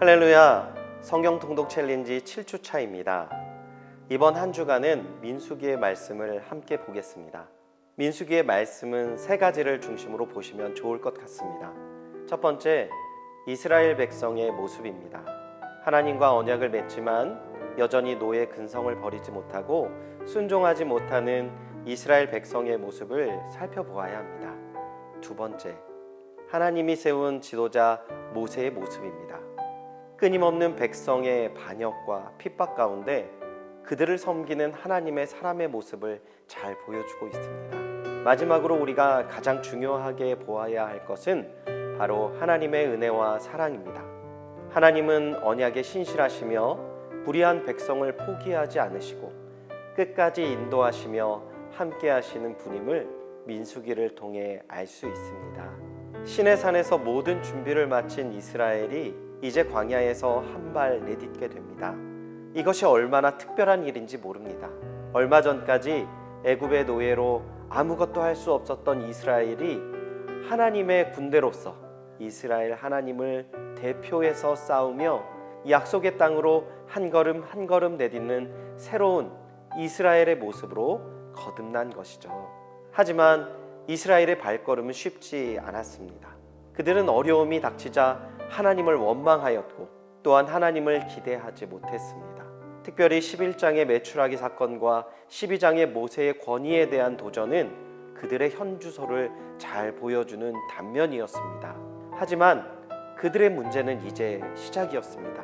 할렐루야! 성경 통독 챌린지 7주 차입니다. 이번 한 주간은 민수기의 말씀을 함께 보겠습니다. 민수기의 말씀은 세 가지를 중심으로 보시면 좋을 것 같습니다. 첫 번째, 이스라엘 백성의 모습입니다. 하나님과 언약을 맺지만 여전히 노예 근성을 버리지 못하고 순종하지 못하는 이스라엘 백성의 모습을 살펴보아야 합니다. 두 번째, 하나님이 세운 지도자 모세의 모습입니다. 끊임없는 백성의 반역과 핍박 가운데 그들을 섬기는 하나님의 사람의 모습을 잘 보여주고 있습니다. 마지막으로 우리가 가장 중요하게 보아야 할 것은 바로 하나님의 은혜와 사랑입니다. 하나님은 언약에 신실하시며 불의한 백성을 포기하지 않으시고 끝까지 인도하시며 함께 하시는 분임을 민수기를 통해 알 수 있습니다. 시내산에서 모든 준비를 마친 이스라엘이 이제 광야에서 한 발 내딛게 됩니다. 이것이 얼마나 특별한 일인지 모릅니다. 얼마 전까지 애굽의 노예로 아무것도 할 수 없었던 이스라엘이 하나님의 군대로서 이스라엘 하나님을 대표해서 싸우며 약속의 땅으로 한 걸음 한 걸음 내딛는 새로운 이스라엘의 모습으로 거듭난 것이죠. 하지만 이스라엘의 발걸음은 쉽지 않았습니다. 그들은 어려움이 닥치자 하나님을 원망하였고 또한 하나님을 기대하지 못했습니다. 특별히 11장의 메추라기 사건과 12장의 모세의 권위에 대한 도전은 그들의 현주소를 잘 보여주는 단면이었습니다. 하지만 그들의 문제는 이제 시작이었습니다.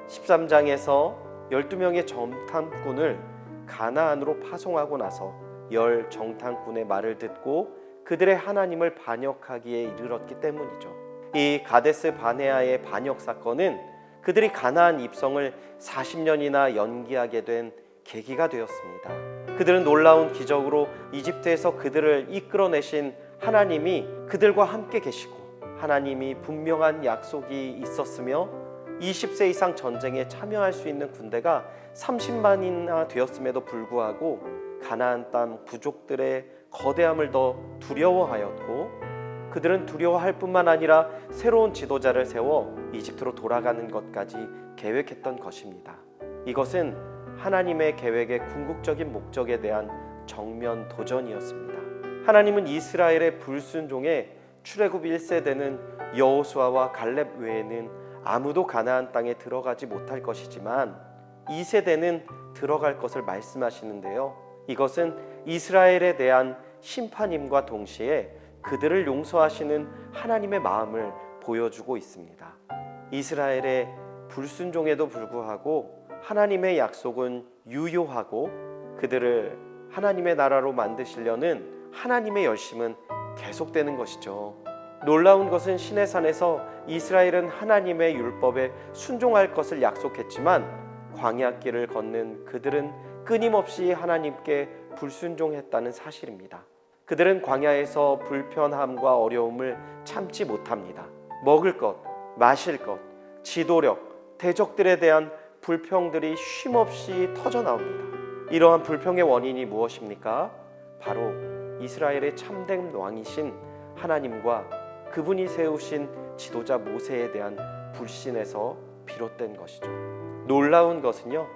13장에서 12명의 정탐꾼을 가나안으로 파송하고 나서 10 정탐꾼의 말을 듣고 그들의 하나님을 반역하기에 이르렀기 때문이죠. 이 가데스 바네아의 반역 사건은 그들이 가나안 입성을 40년이나 연기하게 된 계기가 되었습니다. 그들은 놀라운 기적으로 이집트에서 그들을 이끌어내신 하나님이 그들과 함께 계시고 하나님이 분명한 약속이 있었으며 20세 이상 전쟁에 참여할 수 있는 군대가 30만이나 되었음에도 불구하고 가나안 땅 부족들의 거대함을 더 두려워하였고 그들은 두려워할 뿐만 아니라 새로운 지도자를 세워 이집트로 돌아가는 것까지 계획했던 것입니다. 이것은 하나님의 계획의 궁극적인 목적에 대한 정면 도전이었습니다. 하나님은 이스라엘의 불순종에 출애굽 1세대는 여호수아와 갈렙 외에는 아무도 가나안 땅에 들어가지 못할 것이지만 2세대는 들어갈 것을 말씀하시는데요. 이것은 이스라엘에 대한 심판임과 동시에 그들을 용서하시는 하나님의 마음을 보여주고 있습니다. 이스라엘의 불순종에도 불구하고 하나님의 약속은 유효하고 그들을 하나님의 나라로 만드시려는 하나님의 열심은 계속되는 것이죠. 놀라운 것은 시내산에서 이스라엘은 하나님의 율법에 순종할 것을 약속했지만 광야길을 걷는 그들은 끊임없이 하나님께 불순종했다는 사실입니다. 그들은 광야에서 불편함과 어려움을 참지 못합니다. 먹을 것, 마실 것, 지도력, 대적들에 대한 불평들이 쉼없이 터져나옵니다. 이러한 불평의 원인이 무엇입니까? 바로 이스라엘의 참된 왕이신 하나님과 그분이 세우신 지도자 모세에 대한 불신에서 비롯된 것이죠. 놀라운 것은요,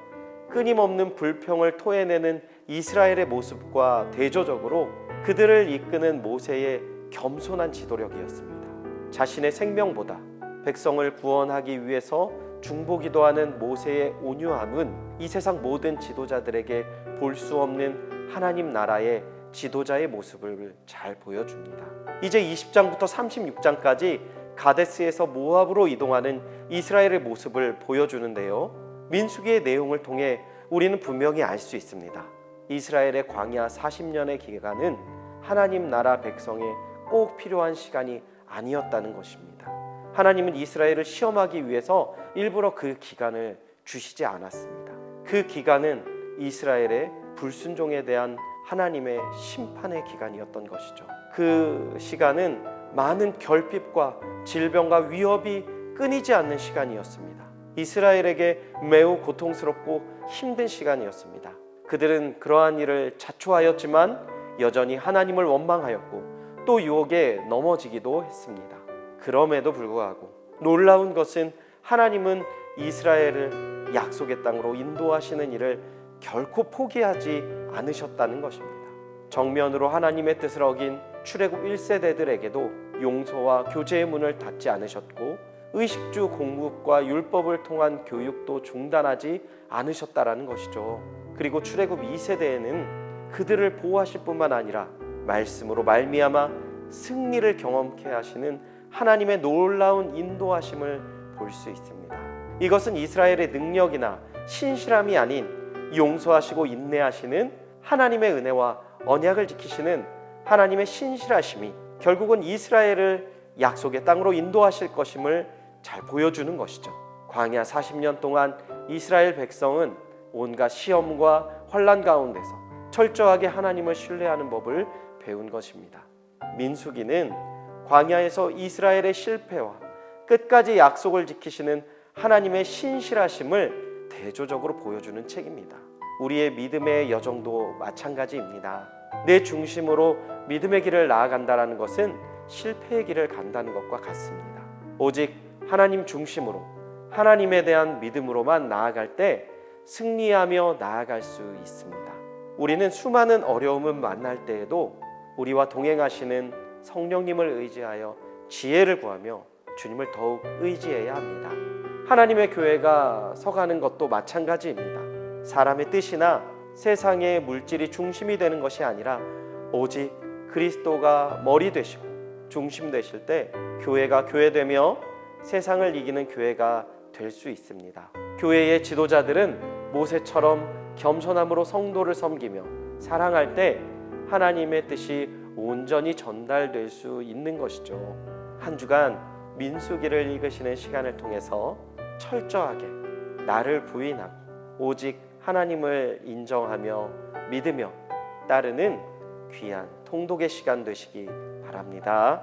끊임없는 불평을 토해내는 이스라엘의 모습과 대조적으로 그들을 이끄는 모세의 겸손한 지도력이었습니다. 자신의 생명보다 백성을 구원하기 위해서 중보기도 하는 모세의 온유함은 이 세상 모든 지도자들에게 볼 수 없는 하나님 나라의 지도자의 모습을 잘 보여줍니다. 이제 20장부터 36장까지 가데스에서 모압으로 이동하는 이스라엘의 모습을 보여주는데요. 민수기의 내용을 통해 우리는 분명히 알 수 있습니다. 이스라엘의 광야 40년의 기간은 하나님 나라 백성에 꼭 필요한 시간이 아니었다는 것입니다. 하나님은 이스라엘을 시험하기 위해서 일부러 그 기간을 주시지 않았습니다. 그 기간은 이스라엘의 불순종에 대한 하나님의 심판의 기간이었던 것이죠. 그 시간은 많은 결핍과 질병과 위협이 끊이지 않는 시간이었습니다. 이스라엘에게 매우 고통스럽고 힘든 시간이었습니다. 그들은 그러한 일을 자초하였지만 여전히 하나님을 원망하였고 또 유혹에 넘어지기도 했습니다. 그럼에도 불구하고 놀라운 것은 하나님은 이스라엘을 약속의 땅으로 인도하시는 일을 결코 포기하지 않으셨다는 것입니다. 정면으로 하나님의 뜻을 어긴 출애굽 1세대들에게도 용서와 교제의 문을 닫지 않으셨고 의식주 공급과 율법을 통한 교육도 중단하지 않으셨다라는 것이죠. 그리고 출애굽 2세대에는 그들을 보호하실 뿐만 아니라 말씀으로 말미암아 승리를 경험케 하시는 하나님의 놀라운 인도하심을 볼 수 있습니다. 이것은 이스라엘의 능력이나 신실함이 아닌 용서하시고 인내하시는 하나님의 은혜와 언약을 지키시는 하나님의 신실하심이 결국은 이스라엘을 약속의 땅으로 인도하실 것임을 잘 보여주는 것이죠. 광야 40년 동안 이스라엘 백성은 온갖 시험과 환난 가운데서 철저하게 하나님을 신뢰하는 법을 배운 것입니다. 민수기는 광야에서 이스라엘의 실패와 끝까지 약속을 지키시는 하나님의 신실하심을 대조적으로 보여주는 책입니다. 우리의 믿음의 여정도 마찬가지입니다. 내 중심으로 믿음의 길을 나아간다는 것은 실패의 길을 간다는 것과 같습니다. 오직 하나님 중심으로 하나님에 대한 믿음으로만 나아갈 때 승리하며 나아갈 수 있습니다. 우리는 수많은 어려움을 만날 때에도 우리와 동행하시는 성령님을 의지하여 지혜를 구하며 주님을 더욱 의지해야 합니다. 하나님의 교회가 서가는 것도 마찬가지입니다. 사람의 뜻이나 세상의 물질이 중심이 되는 것이 아니라 오직 그리스도가 머리 되시고 중심 되실 때 교회가 교회되며 세상을 이기는 교회가 될 수 있습니다. 교회의 지도자들은 모세처럼 겸손함으로 성도를 섬기며 사랑할 때 하나님의 뜻이 온전히 전달될 수 있는 것이죠. 한 주간 민수기를 읽으시는 시간을 통해서 철저하게 나를 부인하고 오직 하나님을 인정하며 믿으며 따르는 귀한 통독의 시간 되시기 바랍니다.